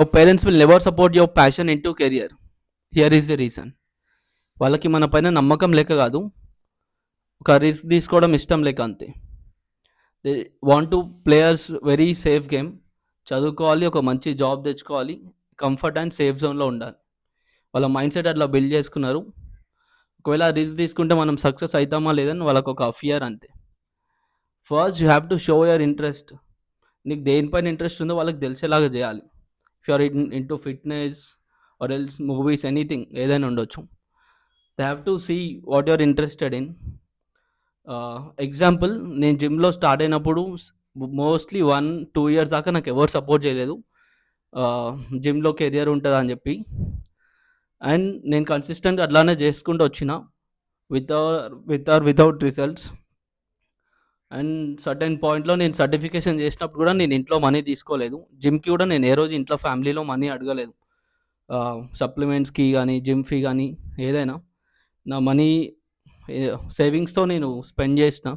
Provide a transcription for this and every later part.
Your parents will never support your passion in to career. Here is the reason. వాళ్ళకి మన పైన నమ్మకం లేక కాదు, ఒక రిస్క్ తీసుకోవడం ఇష్టం లేక అంతే. They want to players very safe game. చదువుకోవాలి, ఒక మంచి జాబ్ తెచ్చుకోవాలి, కంఫర్ట్ అండ్ సేఫ్ జోన్లో ఉండాలి. వాళ్ళ మైండ్ సెట్ అట్లా బిల్డ్ చేసుకున్నారు. ఒకవేళ రిస్క్ తీసుకుంటే మనం సక్సెస్ అవుతామా లేదని వాళ్ళకు ఒక ఫియర్ అంతే. First you have to show your interest. నీకు దేనిపైన ఇంట్రెస్ట్ ఉందో వాళ్ళకి తెలిసేలాగా చేయాలి. If you are into fitness or else movies, anything ఏదైనా ఉండొచ్చు. They have to see what you are interested in. Example, నేను జిమ్లో స్టార్ట్ అయినప్పుడు మోస్ట్లీ 1-2 ఇయర్స్ దాకా నాకు ఎవరు సపోర్ట్ చేయలేదు, జిమ్లో కెరియర్ ఉంటుంది అని చెప్పి. అండ్ నేను కన్సిస్టెంట్గా అట్లానే చేసుకుంటూ వచ్చిన వితౌట్ రిజల్ట్స్. అండ్ సర్టెన్ పాయింట్లో నేను సర్టిఫికేషన్ చేసినప్పుడు కూడా నేను ఇంట్లో మనీ తీసుకోలేదు. జిమ్కి కూడా నేను ఏ రోజు ఇంట్లో ఫ్యామిలీలో మనీ అడగలేదు. సప్లిమెంట్స్కి కానీ జిమ్ ఫీ కానీ ఏదైనా నా మనీ సేవింగ్స్తో నేను స్పెండ్ చేసిన.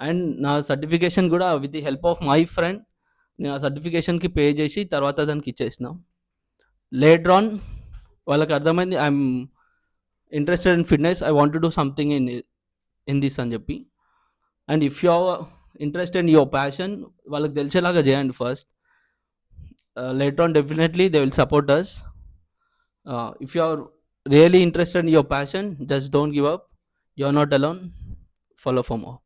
అండ్ నా సర్టిఫికేషన్ కూడా with the help of my friend నేను ఆ సర్టిఫికేషన్కి పే చేసి తర్వాత దానికి ఇచ్చేసిన. లేటర్ ఆన్ వాళ్ళకి అర్థమైంది I'm interested in fitness, I want to do something in this అని చెప్పి. And if you are interested in your passion, వాళ్ళకి తెలిసేలాగా చేయండి first. Later on definitely they will support us. If you are really interested in your passion, just don't give up. You are not alone. Follow for more.